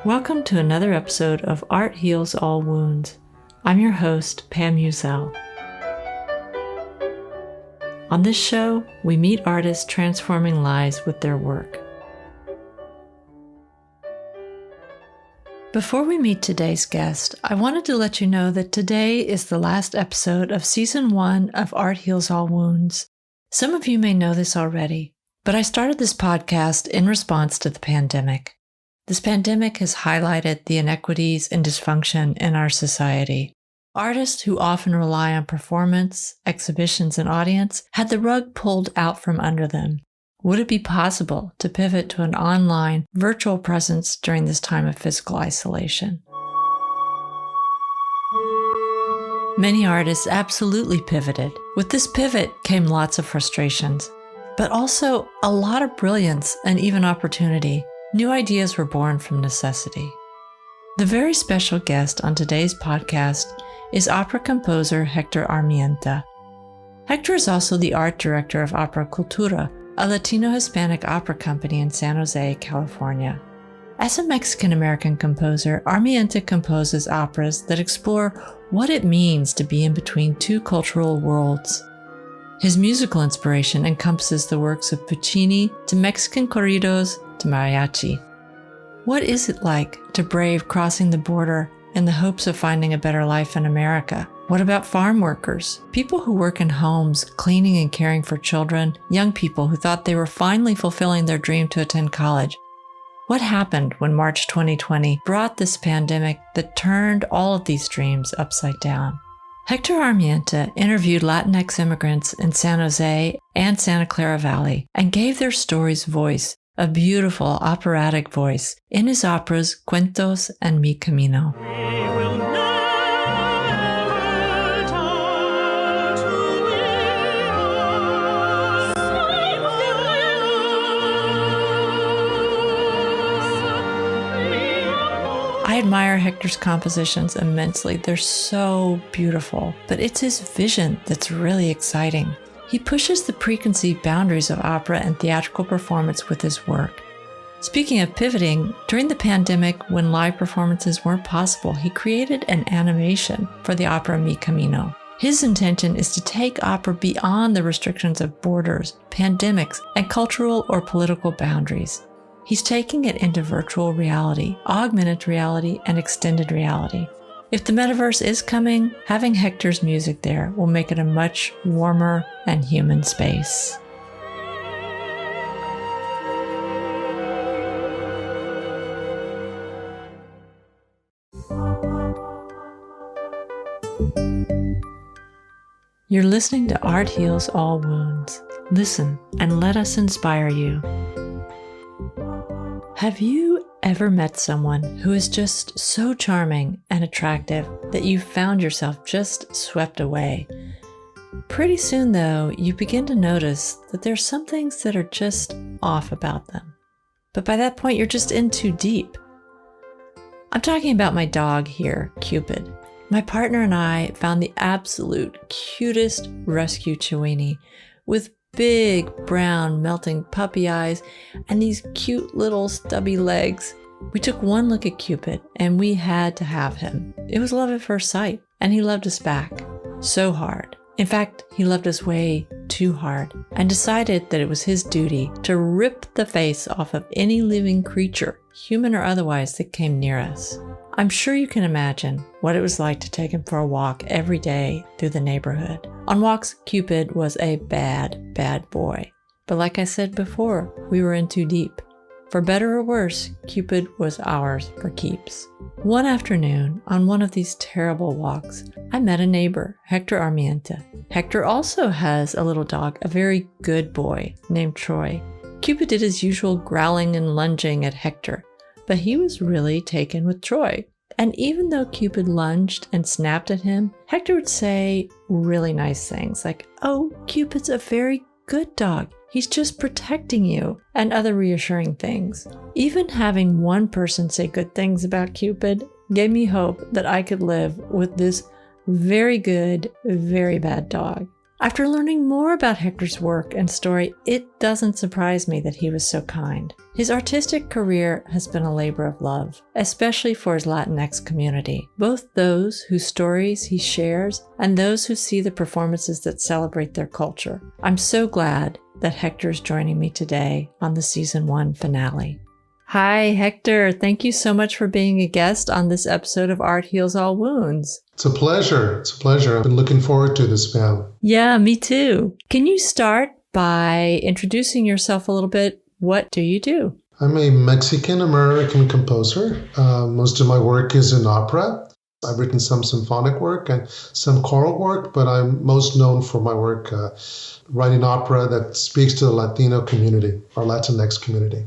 Welcome to another episode of Art Heals All Wounds. I'm your host, Pam Uzel. On this show, we meet artists transforming lives with their work. Before we meet today's guest, I wanted to let you know that today is the last episode of Season 1 of Art Heals All Wounds. Some of you may know this already, but I started this podcast in response to the pandemic. This pandemic has highlighted the inequities and dysfunction in our society. Artists who often rely on performance, exhibitions, and audience had the rug pulled out from under them. Would it be possible to pivot to an online, virtual presence during this time of physical isolation? Many artists absolutely pivoted. With this pivot came lots of frustrations, but also a lot of brilliance and even opportunity. New ideas were born from necessity. The very special guest on today's podcast is opera composer Hector Armienta. Hector is also the art director of Operacultura, a Latino Hispanic opera company in San Jose, California. As a Mexican-American composer, Armienta composes operas that explore what it means to be in between two cultural worlds. His musical inspiration encompasses the works of Puccini to Mexican corridos to mariachi. What is it like to brave crossing the border in the hopes of finding a better life in America? What about farm workers, people who work in homes, cleaning and caring for children, young people who thought they were finally fulfilling their dream to attend college? What happened when March 2020 brought this pandemic that turned all of these dreams upside down? Hector Armienta interviewed Latinx immigrants in San Jose and Santa Clara Valley and gave their stories voice, a beautiful operatic voice, in his operas Cuentos and Mi Camino. I admire Hector's compositions immensely. They're so beautiful, but it's his vision that's really exciting. He pushes the preconceived boundaries of opera and theatrical performance with his work. Speaking of pivoting, during the pandemic, when live performances weren't possible, he created an animation for the opera Me Ultima. His intention is to take opera beyond the restrictions of borders, pandemics, and cultural or political boundaries. He's taking it into virtual reality, augmented reality, and extended reality. If the metaverse is coming, having Hector's music there will make it a much warmer and human space. You're listening to Art Heals All Wounds. Listen and let us inspire you. Have you ever met someone who is just so charming and attractive that you found yourself just swept away? Pretty soon, though, you begin to notice that there's some things that are just off about them. But by that point, you're just in too deep. I'm talking about my dog here, Cupid. My partner and I found the absolute cutest rescue Chiweenie with big, brown, melting puppy eyes and these cute little stubby legs. We took one look at Cupid and we had to have him. It was love at first sight, and he loved us back so hard. In fact, he loved us way too hard and decided that it was his duty to rip the face off of any living creature, human or otherwise, that came near us. I'm sure you can imagine what it was like to take him for a walk every day through the neighborhood. On walks, Cupid was a bad, bad boy. But like I said before, we were in too deep. For better or worse, Cupid was ours for keeps. One afternoon, on one of these terrible walks, I met a neighbor, Hector Armienta. Hector also has a little dog, a very good boy, named Troy. Cupid did his usual growling and lunging at Hector, but he was really taken with Troy. And even though Cupid lunged and snapped at him, Hector would say really nice things like, "Oh, Cupid's a very good dog. He's just protecting you," and other reassuring things. Even having one person say good things about Cupid gave me hope that I could live with this very good, very bad dog. After learning more about Hector's work and story, it doesn't surprise me that he was so kind. His artistic career has been a labor of love, especially for his Latinx community, both those whose stories he shares and those who see the performances that celebrate their culture. I'm so glad that Hector is joining me today on the Season 1 finale. Hi, Hector. Thank you so much for being a guest on this episode of Art Heals All Wounds. It's a pleasure. It's a pleasure. I've been looking forward to this, Pam. Yeah, me too. Can you start by introducing yourself a little bit? What do you do? I'm a Mexican-American composer. Most of my work is in opera. I've written some symphonic work and some choral work, but I'm most known for my work writing opera that speaks to the Latino community, or Latinx community.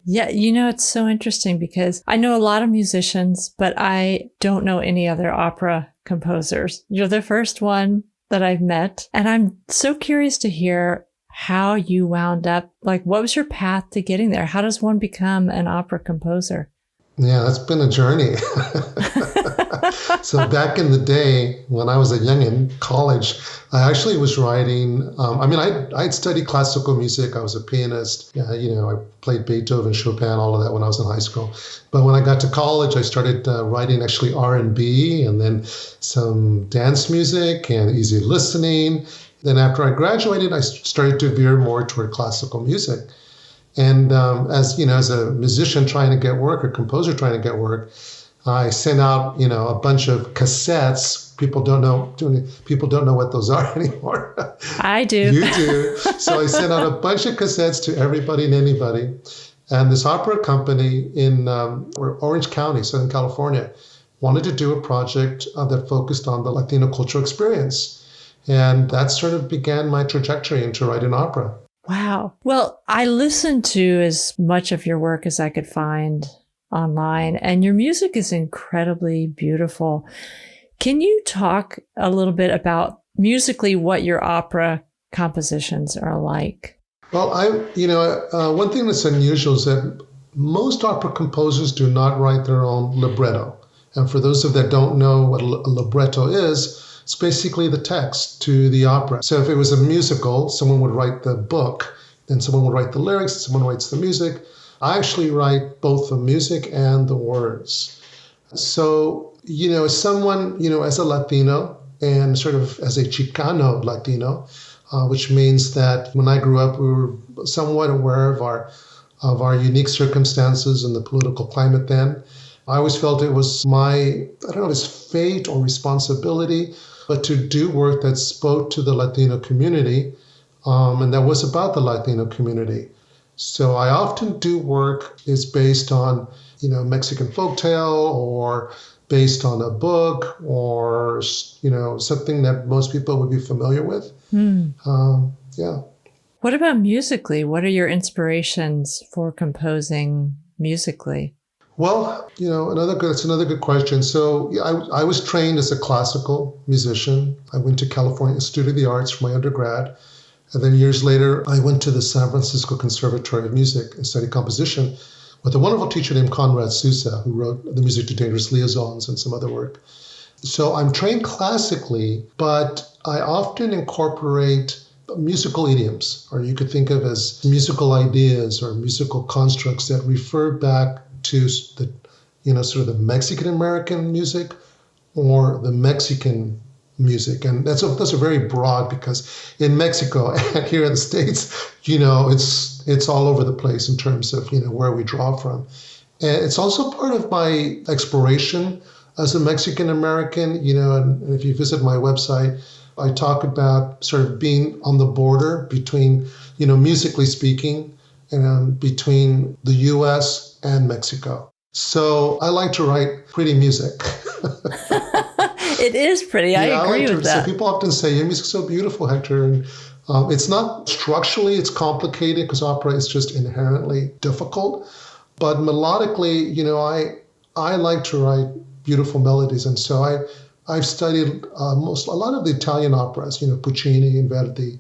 Yeah, it's so interesting because I know a lot of musicians, but I don't know any other opera composers. You're the first one that I've met, and I'm so curious to hear how you wound up. Like, what was your path to getting there? How does one become an opera composer? Yeah, that's been a journey. So back in the day, when I was a young in college, I actually was writing. I'd studied classical music. I was a pianist. I played Beethoven, Chopin, all of that when I was in high school. But when I got to college, I started writing actually R&B and then some dance music and easy listening. Then after I graduated, I started to veer more toward classical music. And as a musician trying to get work or composer trying to get work, I sent out, a bunch of cassettes. People don't know what those are anymore. I do. You do. So I sent out a bunch of cassettes to everybody and anybody. And this opera company in Orange County, Southern California, wanted to do a project that focused on the Latino cultural experience. And that sort of began my trajectory into writing opera. Wow. Well, I listened to as much of your work as I could find online, and your music is incredibly beautiful. Can you talk a little bit about musically what your opera compositions are like? Well, one thing that's unusual is that most opera composers do not write their own libretto. And for those of that don't know what a libretto is, it's basically the text to the opera. So if it was a musical, someone would write the book, then someone would write the lyrics, someone writes the music. I actually write both the music and the words. So, as someone, as a Latino and sort of as a Chicano Latino, which means that when I grew up, we were somewhat aware of our unique circumstances and the political climate then. I always felt it was his fate or responsibility, but to do work that spoke to the Latino community, and that was about the Latino community. So I often do work is based on, Mexican folktale or based on a book or, something that most people would be familiar with. Yeah. What about musically? What are your inspirations for composing musically? Well, that's another good question. So I was trained as a classical musician. I went to California Institute of the Arts for my undergrad. And then years later, I went to the San Francisco Conservatory of Music and studied composition with a wonderful teacher named Conrad Sousa, who wrote the music to Dangerous Liaisons and some other work. So I'm trained classically, but I often incorporate musical idioms, or you could think of as musical ideas or musical constructs that refer back to the, sort of the Mexican-American music or the Mexican music. And that's a very broad, because in Mexico and here in the States, it's all over the place in terms of, where we draw from. And it's also part of my exploration as a Mexican-American, and if you visit my website, I talk about sort of being on the border between, musically speaking, and between the U.S. and Mexico. So I like to write pretty music. It is pretty. I agree with that. So people often say, your music's so beautiful, Hector. And it's not structurally, it's complicated because opera is just inherently difficult. But melodically, I like to write beautiful melodies. And so I've studied a lot of the Italian operas, Puccini and Verdi.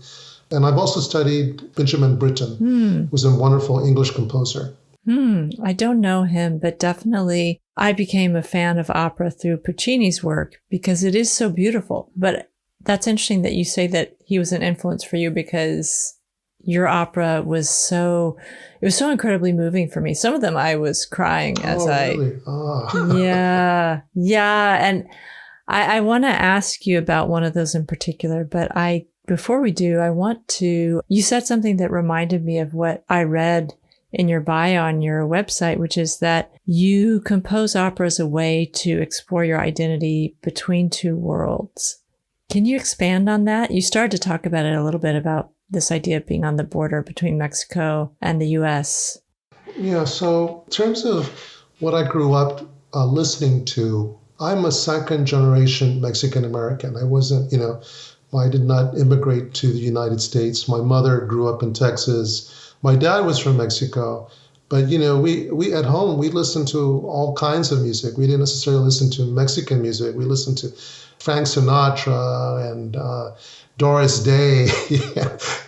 And I've also studied Benjamin Britten, who's a wonderful English composer. I don't know him, but definitely I became a fan of opera through Puccini's work because it is so beautiful. But That's interesting that you say that he was an influence for you, because your opera was so incredibly moving for me. Some of them I was crying as really? Yeah. And I want to ask you about one of those in particular, but before we do, you said something that reminded me of what I read in your bio on your website, which is that you compose opera as a way to explore your identity between two worlds. Can you expand on that? You started to talk about it a little bit, about this idea of being on the border between Mexico and the U.S. Yeah, so in terms of what I grew up listening to, I'm a second generation Mexican American. I wasn't, I did not immigrate to the United States. My mother grew up in Texas. My dad was from Mexico. But, we at home, we listened to all kinds of music. We didn't necessarily listen to Mexican music. We listened to Frank Sinatra and Doris Day,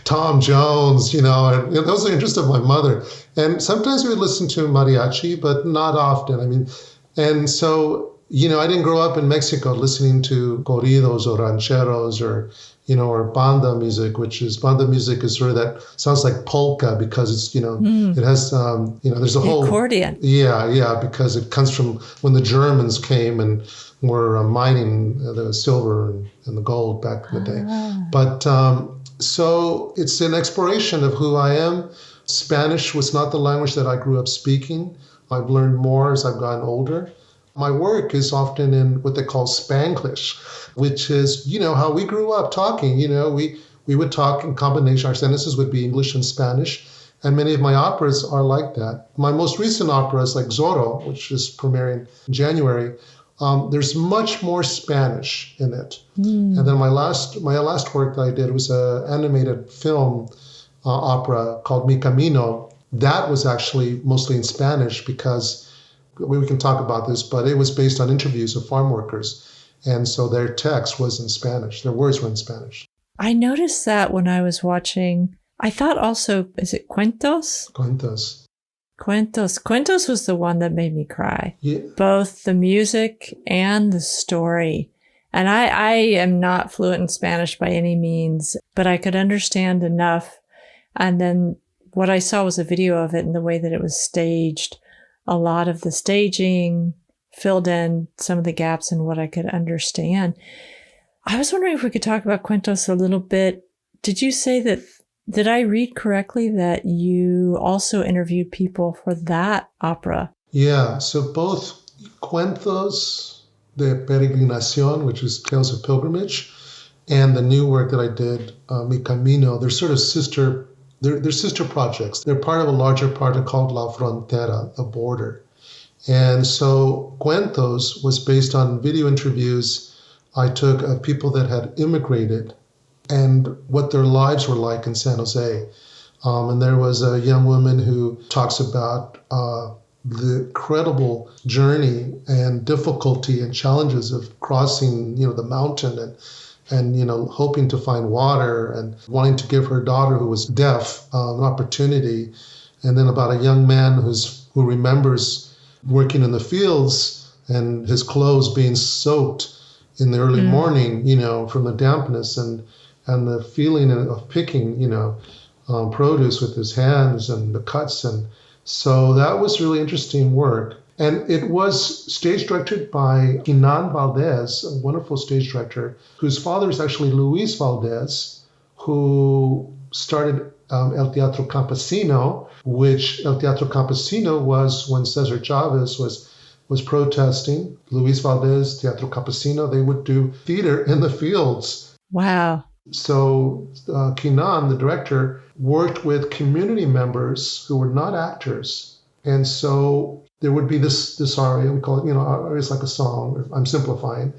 Tom Jones, and those are the interests of my mother. And sometimes we would listen to mariachi, but not often. And so, I didn't grow up in Mexico listening to corridos or rancheros or banda music, banda music is sort of that sounds like polka because it's, it has, there's a whole accordion. Yeah, because it comes from when the Germans came and were mining the silver and the gold back in the day. But so it's an exploration of who I am. Spanish was not the language that I grew up speaking. I've learned more as I've gotten older. My work is often in what they call Spanglish, which is, how we grew up talking. We would talk in combination. Our sentences would be English and Spanish. And many of my operas are like that. My most recent opera is like Zoro, which is premiering in January. There's much more Spanish in it. And then my last work that I did was an animated film opera called Mikamino. That was actually mostly in Spanish because we can talk about this, but it was based on interviews of farm workers. And so their text was in Spanish. Their words were in Spanish. I noticed that when I was watching. I thought also, is it Cuentos? Cuentos was the one that made me cry. Yeah. Both the music and the story. And I am not fluent in Spanish by any means, but I could understand enough. And then what I saw was a video of it and the way that it was staged. A lot of the staging filled in some of the gaps in what I could understand. I was wondering if we could talk about Cuentos a little bit. Did you say that, did I read correctly that you also interviewed people for that opera? Yeah, so both Cuentos de Peregrinación, which is Tales of Pilgrimage, and the new work that I did, Mikamino, they're sort of sister projects. They're part of a larger project called La Frontera, the border. And so Cuentos was based on video interviews I took of people that had immigrated and what their lives were like in San Jose. And there was a young woman who talks about the incredible journey and difficulty and challenges of crossing, the mountain and hoping to find water and wanting to give her daughter who was deaf an opportunity. And then about a young man who remembers working in the fields and his clothes being soaked in the early morning, from the dampness and the feeling of picking, produce with his hands and the cuts. And so that was really interesting work. And it was stage directed by Inan Valdez, a wonderful stage director, whose father is actually Luis Valdez, who started El Teatro Campesino, which El Teatro Campesino was when Cesar Chavez was protesting. Luis Valdez, Teatro Campesino, they would do theater in the fields. Wow. So Kinan, the director, worked with community members who were not actors. And so there would be this aria, we call it, aria is like a song, I'm simplifying.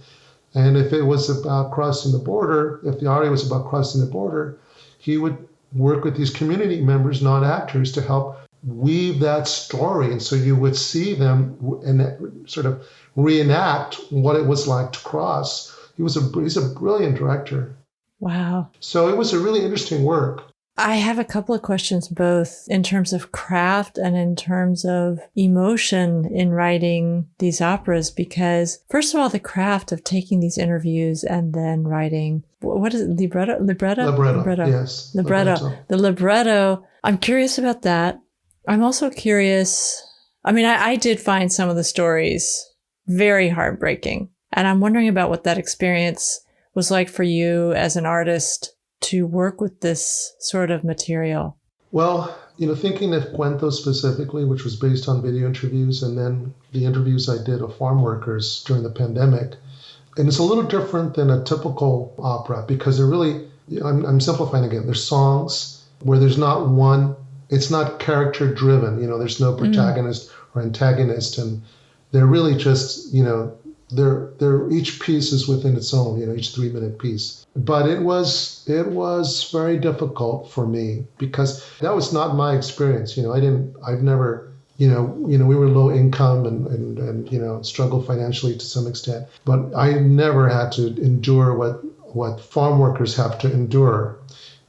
And if it was about crossing the border, if the aria was about crossing the border, he would work with these community members, not actors, to help weave that story. And so you would see them and sort of reenact what it was like to cross. He's a brilliant director. Wow. So it was a really interesting work. I have a couple of questions, both in terms of craft and in terms of emotion in writing these operas, because first of all, the craft of taking these interviews and then writing, what is it? Libretto, yes. the libretto. I'm curious about that. I'm also curious. I mean, I did find some of the stories very heartbreaking, and I'm wondering about what that experience was like for you as an artist to work with this sort of material? Well, thinking of Cuentos specifically, which was based on video interviews, and then the interviews I did of farm workers during the pandemic. And it's a little different than a typical opera because they're really, I'm simplifying again, there's songs where there's not one, it's not character driven, there's no protagonist or antagonist. And they're really just, they're each piece is within its own, each 3-minute piece. But it was very difficult for me because that was not my experience. I've never, we were low income and struggled financially to some extent, but I never had to endure what farm workers have to endure.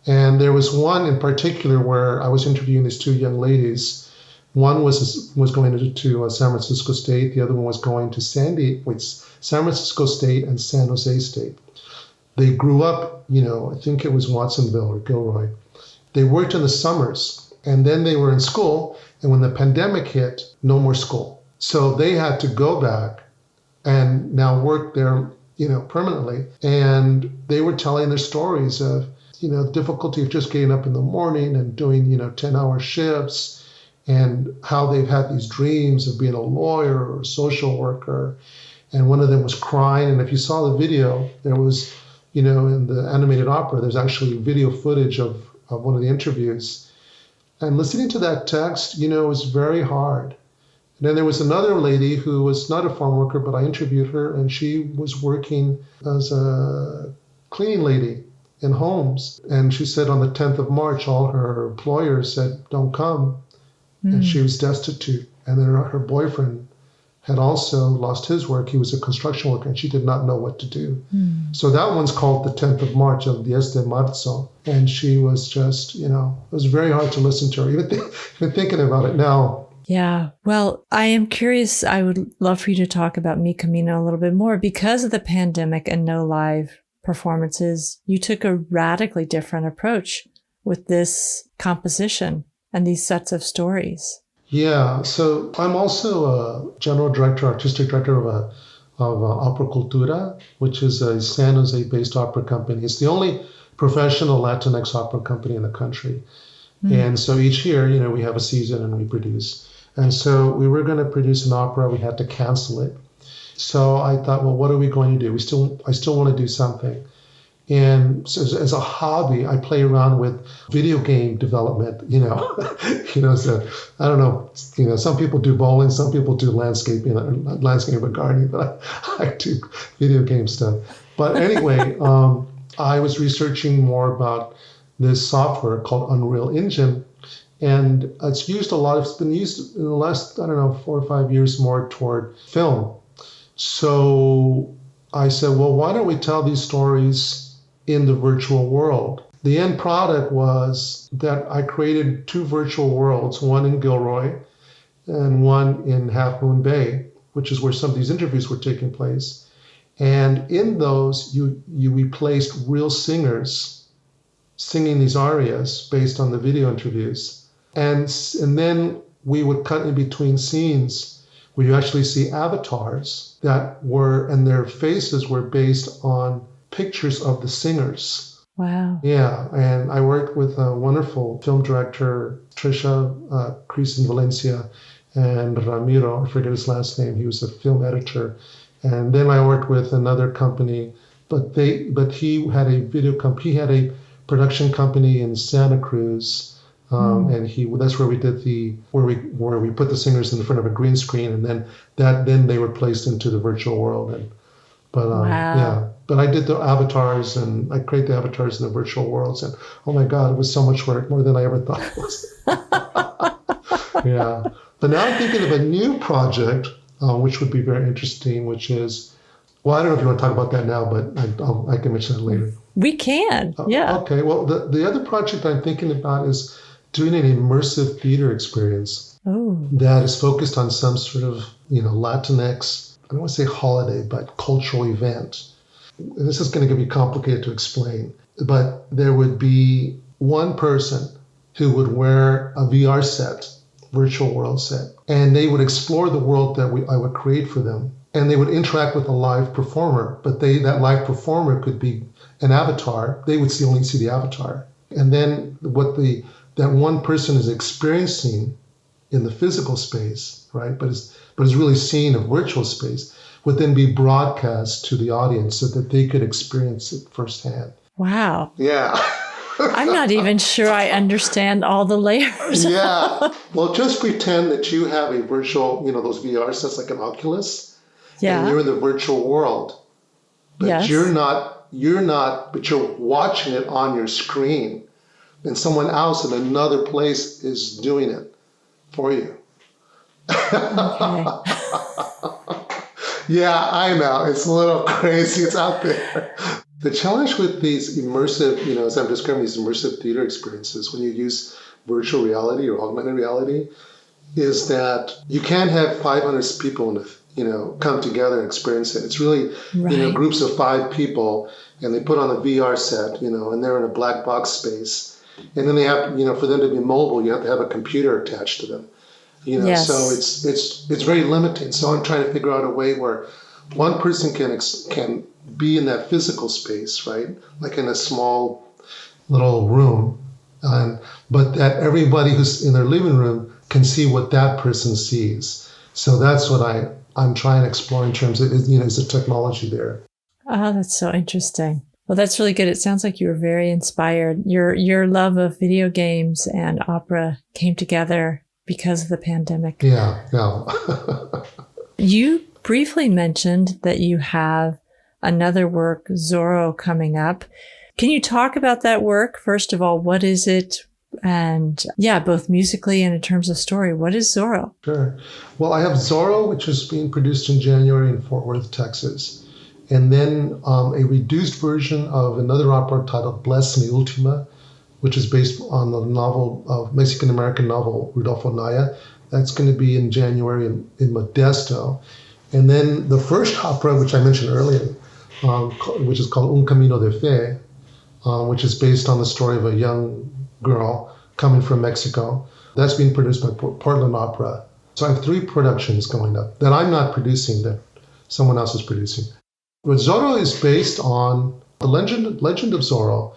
And there was one in particular where I was interviewing these two young ladies. One was going to San Francisco State. The other one was going to San Francisco State and San Jose State. They grew up, I think it was Watsonville or Gilroy. They worked in the summers, and then they were in school. And when the pandemic hit, no more school. So they had to go back and now work there, permanently. And they were telling their stories of, difficulty of just getting up in the morning and doing, 10-hour shifts, and how they've had these dreams of being a lawyer or a social worker. And one of them was crying. And if you saw the video, there was, in the animated opera, there's actually video footage of one of the interviews. And listening to that text, was very hard. And then there was another lady who was not a farm worker, but I interviewed her, and she was working as a cleaning lady in homes. And she said on the 10th of March, all her employers said, don't come. And she was destitute. And then her boyfriend had also lost his work. He was a construction worker, and she did not know what to do. So that one's called the 10th of March, El 10 de Marzo. And she was just, it was very hard to listen to her, even thinking about it now. Yeah. Well, I am curious. I would love for you to talk about Mikamino a little bit more. Because of the pandemic and no live performances, you took a radically different approach with this composition and these sets of stories. Yeah, so I'm also a general director, artistic director of Operacultura, which is a San Jose-based opera company. It's the only professional Latinx opera company in the country. And so each year, we have a season and we produce. And so we were going to produce an opera. We had to cancel it. So I thought, well, what are we going to do? I still want to do something. And so as a hobby, I play around with video game development, so I don't know, some people do bowling, some people do landscaping and gardening, but I do video game stuff. But anyway, I was researching more about this software called Unreal Engine, and it's been used in the last, 4 or 5 years more toward film. So I said, well, why don't we tell these stories in the virtual world? The end product was that I created 2 virtual worlds, one in Gilroy and one in Half Moon Bay, which is where some of these interviews were taking place. And in those, you replaced real singers singing these arias based on the video interviews. And then we would cut in between scenes where you actually see avatars and their faces were based on pictures of the singers. Wow. Yeah, and I worked with a wonderful film director, Trisha Cris in Valencia, and Ramiro, I forget his last name, he was a film editor. And then I worked with another company, but he had a production company in Santa Cruz, and that's where we did where we put the singers in front of a green screen, and then they were placed into the virtual world. Wow. Yeah. But I did the avatars, and I create the avatars in the virtual worlds, and oh my God, it was so much work, more than I ever thought it was. Yeah. But now I'm thinking of a new project, which would be very interesting, which is, well, I don't know if you want to talk about that now, but I can mention that later. We can. Yeah. Okay. Well, the other project I'm thinking about is doing an immersive theater experience that is focused on some sort of, Latinx, I don't want to say holiday, but cultural event. And this is going to be complicated to explain, but there would be one person who would wear a VR set, virtual world set, and they would explore the world that I would create for them. And they would interact with a live performer, but that live performer could be an avatar. They would only see the avatar. And then what that one person is experiencing in the physical space, right, but is really seeing a virtual space, would then be broadcast to the audience so that they could experience it firsthand. Wow. Yeah. I'm not even sure I understand all the layers. Yeah. Well, just pretend that you have a virtual, those VR sets like an Oculus. Yeah. And you're in the virtual world. But yes. you're not, but you're watching it on your screen. And someone else in another place is doing it for you. Okay. Yeah, I know. It's a little crazy. It's out there. The challenge with these immersive, as I'm describing these immersive theater experiences, when you use virtual reality or augmented reality, is that you can't have 500 people come together and experience it. It's really, groups of 5 people, and they put on a VR set, and they're in a black box space. And then they have, for them to be mobile, you have to have a computer attached to them. Yes. So it's very limiting. So I'm trying to figure out a way where one person can be in that physical space, right? Like in a small little room, but that everybody who's in their living room can see what that person sees. So that's what I'm trying to explore in terms of, is the technology there. Oh, that's so interesting. Well, that's really good. It sounds like you were very inspired. Your love of video games and opera came together because of the pandemic. Yeah. You briefly mentioned that you have another work, Zoro, coming up. Can you talk about that work? First of all, what is it? And both musically and in terms of story, what is Zoro? Sure. Well, I have Zoro, which is being produced in January in Fort Worth, Texas. And then a reduced version of another opera titled Me Ultima, which is based on the novel of Mexican-American novel Rudolfo Naya. That's going to be in January in Modesto. And then the first opera, which I mentioned earlier, which is called Un Camino de Fe, which is based on the story of a young girl coming from Mexico. That's being produced by Portland Opera. So I have 3 productions going up that I'm not producing, that someone else is producing. But Zoro is based on the legend of Zoro.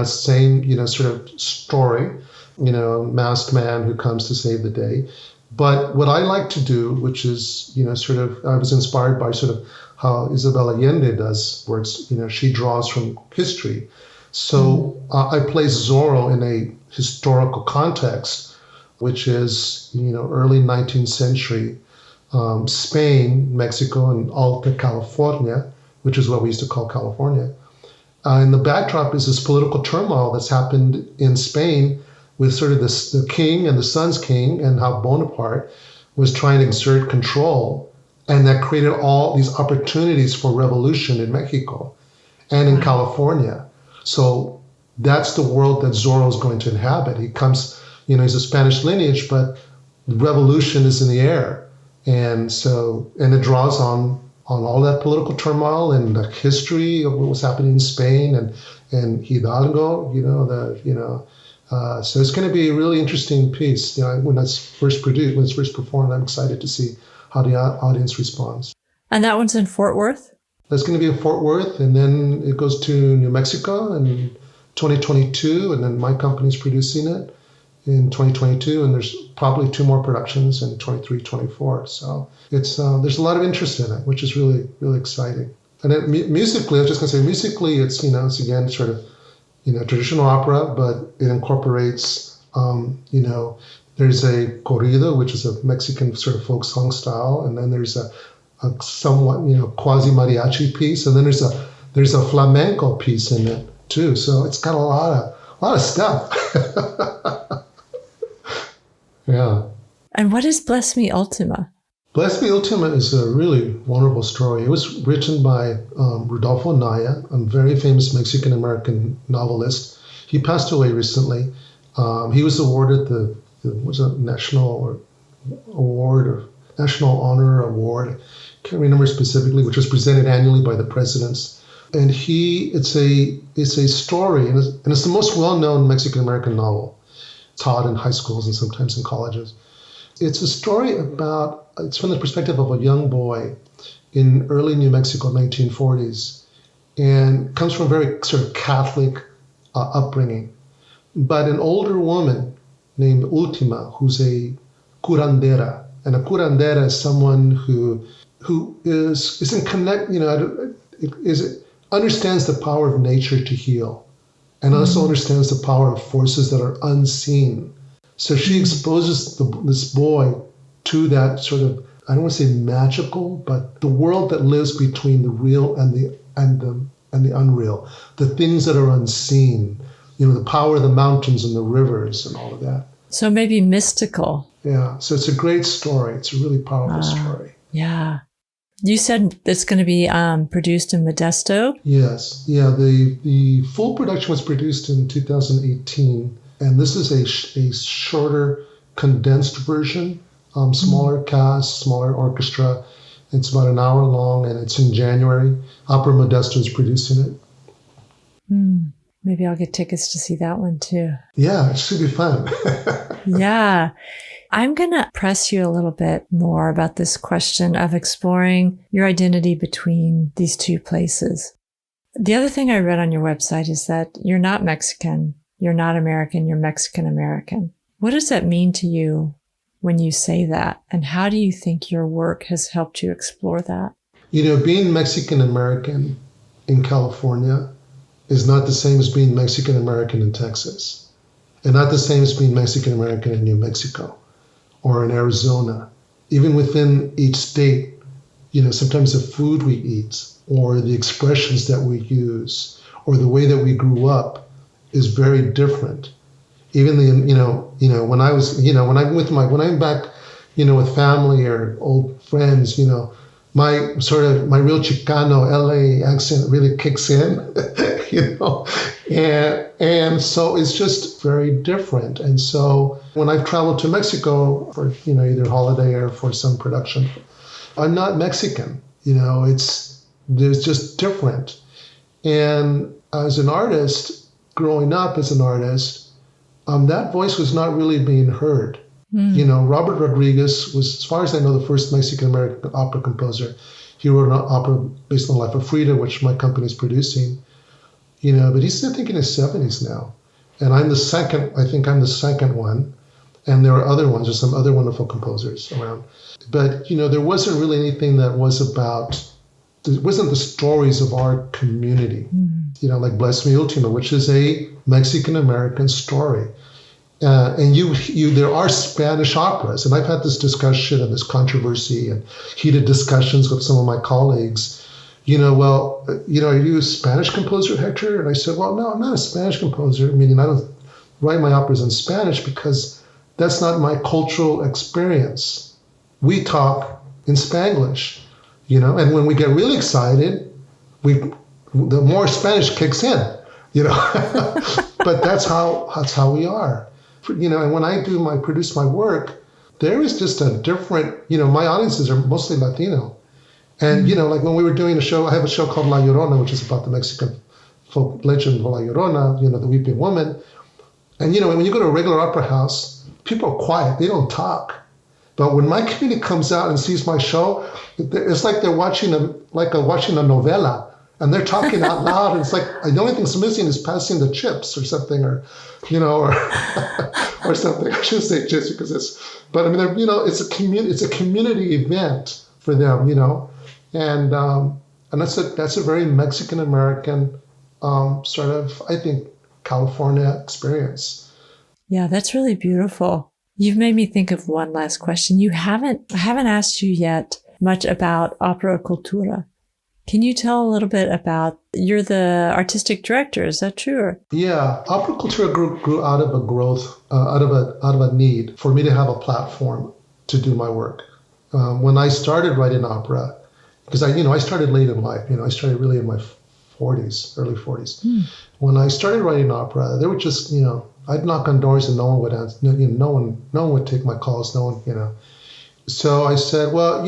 Same, sort of story, masked man who comes to save the day. But what I like to do, which is, I was inspired by sort of how Isabel Allende does works. She draws from history. So I place Zoro in a historical context, which is, early 19th century Spain, Mexico, and Alta California, which is what we used to call California. And the backdrop is this political turmoil that's happened in Spain with sort of the king and the son's king, and how Bonaparte was trying to exert control. And that created all these opportunities for revolution in Mexico and in California. So that's the world that Zoro is going to inhabit. He comes, he's a Spanish lineage, but revolution is in the air. And it draws on all that political turmoil and the history of what was happening in Spain and Hidalgo, so it's going to be a really interesting piece. When it's first performed, I'm excited to see how the audience responds. And that one's in Fort Worth? That's going to be in Fort Worth, and then it goes to New Mexico in 2022, and then my company's producing it in 2022, and there's probably 2 more productions in 23, 24. So it's there's a lot of interest in it, which is really, really exciting. And then musically, I was just going to say, musically, it's again sort of traditional opera, but it incorporates there's a corrido, which is a Mexican sort of folk song style, and then there's a somewhat quasi mariachi piece, and then there's a flamenco piece in it too. So it's got a lot of stuff. Yeah. And what is Me Ultima? Bless Me Ultima is a really wonderful story. It was written by Rodolfo Naya, a very famous Mexican-American novelist. He passed away recently. He was awarded the National Award or National Honor Award. I can't remember specifically, which was presented annually by the presidents. And it's a story, and it's the most well-known Mexican-American novel, taught in high schools and sometimes in colleges. It's a story it's from the perspective of a young boy in early New Mexico, 1940s, and comes from a very sort of Catholic upbringing. But an older woman named Ultima, who's a curandera, and a curandera is someone who isn't understands the power of nature to heal, and also understands the power of forces that are unseen. So she exposes this boy to that sort of, I don't want to say magical, but the world that lives between the real and the unreal, the things that are unseen, the power of the mountains and the rivers and all of that. So maybe mystical. Yeah. So it's a great story. It's a really powerful story. Yeah. You said it's going to be produced in Modesto? Yes. Yeah. The full production was produced in 2018. And this is a shorter, condensed version, smaller cast, smaller orchestra. It's about an hour long, and it's in January. Opera Modesto is producing it. Maybe I'll get tickets to see that one too. Yeah, it should be fun. Yeah. I'm going to press you a little bit more about this question of exploring your identity between these two places. The other thing I read on your website is that you're not Mexican. You're not American, you're Mexican-American. What does that mean to you when you say that? And how do you think your work has helped you explore that? Being Mexican-American in California is not the same as being Mexican-American in Texas, and not the same as being Mexican-American in New Mexico or in Arizona. Even within each state, sometimes the food we eat or the expressions that we use or the way that we grew up is very different. Even when I'm back, with family or old friends, my real Chicano LA accent really kicks in, and so it's just very different. And so when I've traveled to Mexico for either holiday or for some production, I'm not Mexican. There's just different. And as an artist, growing up as an artist, that voice was not really being heard. Robert Rodriguez was, as far as I know, the first Mexican-American opera composer. He wrote an opera based on the life of Frida, which my company is producing. But he's, I think, in his 70s now. And I'm the second one. And there are other ones. There's some other wonderful composers around. But, there wasn't really anything that was it wasn't the stories of our community. Like Bless Me Ultima, which is a Mexican-American story. And there are Spanish operas, and I've had this discussion and this controversy and heated discussions with some of my colleagues. Are you a Spanish composer, Hector? And I said, well, no, I'm not a Spanish composer. Meaning I don't write my operas in Spanish because that's not my cultural experience. We talk in Spanglish, and when we get really excited, the more Spanish kicks in, but that's how we are, and when I produce my work, there is just a different, my audiences are mostly Latino, and like when we were doing a show, I have a show called La Llorona, which is about the Mexican folk legend of La Llorona, the weeping woman, and when you go to a regular opera house, people are quiet, they don't talk. But when my community comes out and sees my show, it's like they're watching a novela, and they're talking out loud. And it's like the only thing that's missing is passing the chips or something, or something. I shouldn't say chips because it's a community event for them, and that's a very Mexican American sort of, I think, California experience. Yeah, that's really beautiful. You've made me think of one last question. I haven't asked you yet much about Operacultura. Can you tell a little bit about, you're the artistic director, is that true? Yeah, Operacultura grew out of a growth, out of a need for me to have a platform to do my work. When I started writing opera, because I started late in life. I started really in my 40s, early 40s. When I started writing opera, there were just, I'd knock on doors and no one would answer. No one would take my calls. No one. So I said, well,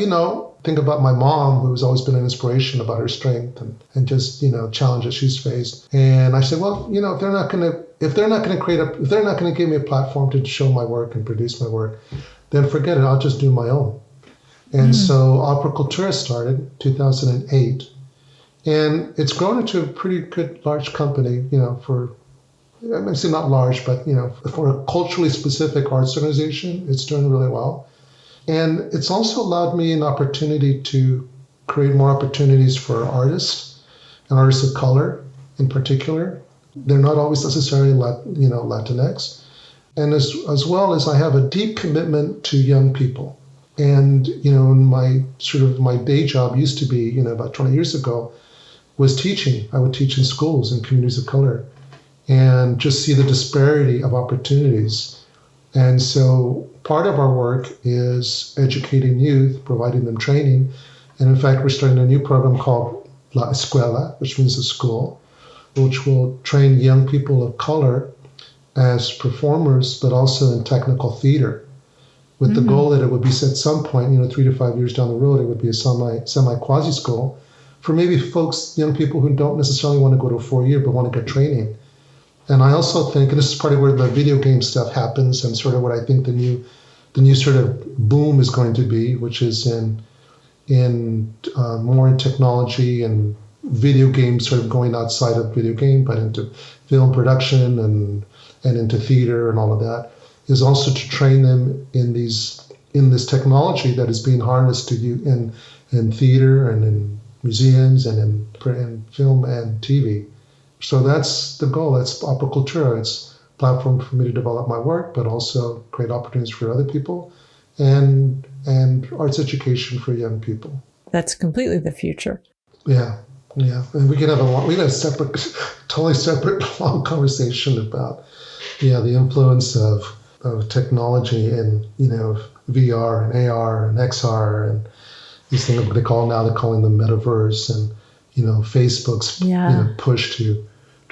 think about my mom, who's always been an inspiration about her strength and just, challenges she's faced. And I said, well, if they're not going to give me a platform to show my work and produce my work, then forget it. I'll just do my own. And so Operacultura started 2008, and it's grown into a pretty good, large company, I say not large, but, for a culturally specific arts organization, it's doing really well. And it's also allowed me an opportunity to create more opportunities for artists and artists of color in particular. They're not always necessarily, Latinx. And as well as I have a deep commitment to young people. And, my day job used to be, about 20 years ago, was teaching. I would teach in schools and communities of color and just see the disparity of opportunities. And so part of our work is educating youth, providing them training. And in fact, we're starting a new program called La Escuela, which means the school, which will train young people of color as performers, but also in technical theater, with the goal that it would be at some point, 3 to 5 years down the road, it would be a semi-quasi school for maybe folks, young people who don't necessarily want to go to a 4-year, but want to get training. And I also think, and this is part of where the video game stuff happens and sort of what I think the new sort of boom is going to be, which is more in technology and video games sort of going outside of video game, but into film production and into theater and all of that, is also to train them in this technology that is being harnessed to you in theater and in museums and in film and TV. So that's the goal. That's Operacultura. It's a platform for me to develop my work, but also create opportunities for other people and arts education for young people. That's completely the future. Yeah. And we can have a totally separate long conversation about, the influence of technology and, VR and AR and XR and these things they're calling them metaverse and, Facebook's push to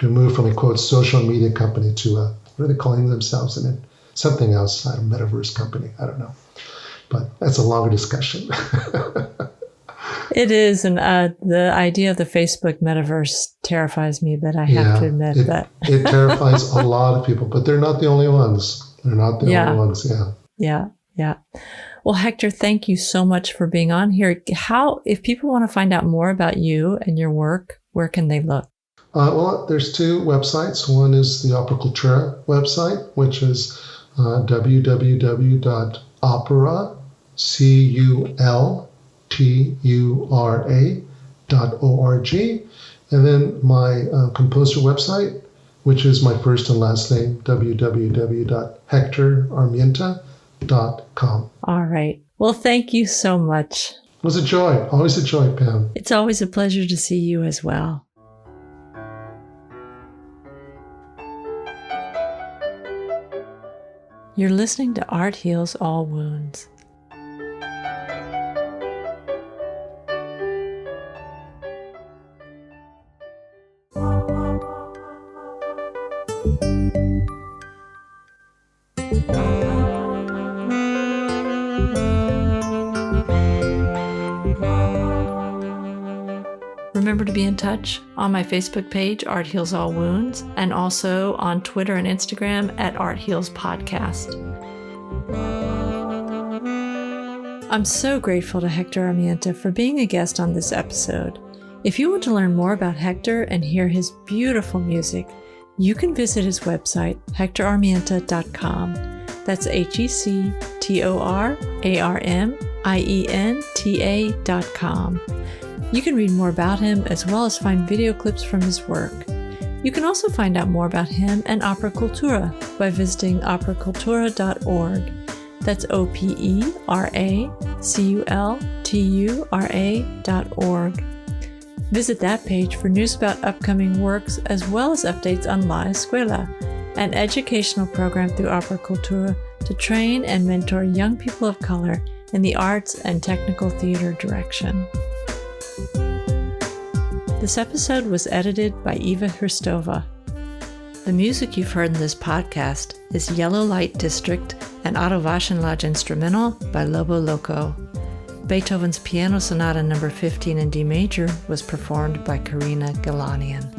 move from a quote social media company to what are they calling themselves, and then something else, a metaverse company. I don't know, but that's a longer discussion. It is, and the idea of the Facebook metaverse terrifies me, but I have to admit that. It terrifies a lot of people, but they're not the only ones. They're not the only ones, Yeah. Well, Hector, thank you so much for being on here. If people want to find out more about you and your work, where can they look? Well, there's 2 websites. One is the Operacultura website, which is www.operacultura.org. And then my composer website, which is my first and last name, www.hectorarmienta.com. All right. Well, thank you so much. It was a joy. Always a joy, Pam. It's always a pleasure to see you as well. You're listening to Art Heals All Wounds. Remember to be in touch on my Facebook page, Art Heals All Wounds, and also on Twitter and Instagram at Art Heals Podcast. I'm so grateful to Hector Armienta for being a guest on this episode. If you want to learn more about Hector and hear his beautiful music, you can visit his website, hectorarmienta.com. That's HectorArmienta.com. You can read more about him as well as find video clips from his work. You can also find out more about him and Operacultura by visiting operacultura.org. That's operacultura.org. Visit that page for news about upcoming works as well as updates on La Escuela, an educational program through Operacultura to train and mentor young people of color in the arts and technical theater direction. This episode was edited by Eva Hristova. The music you've heard in this podcast is Yellow Light District and Otto Waschenlage Instrumental by Lobo Loco. Beethoven's Piano Sonata No. 15 in D major was performed by Karina Galanian.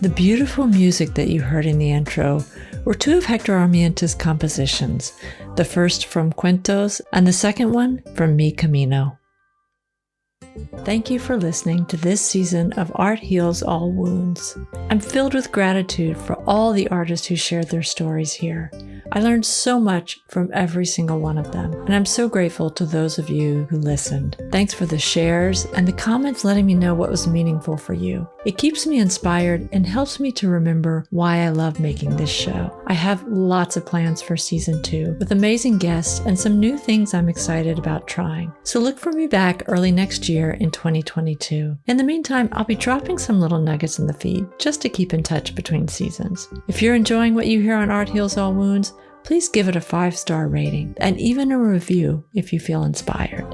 The beautiful music that you heard in the intro were two of Hector Armienta's compositions, the first from Cuentos and the second one from Me Camino. Thank you for listening to this season of Art Heals All Wounds. I'm filled with gratitude for all the artists who shared their stories here. I learned so much from every single one of them, and I'm so grateful to those of you who listened. Thanks for the shares and the comments letting me know what was meaningful for you. It keeps me inspired and helps me to remember why I love making this show. I have lots of plans for season 2 with amazing guests and some new things I'm excited about trying. So look for me back early next year in 2022. In the meantime, I'll be dropping some little nuggets in the feed just to keep in touch between seasons. If you're enjoying what you hear on Art Heals All Wounds, please give it a 5-star rating and even a review if you feel inspired.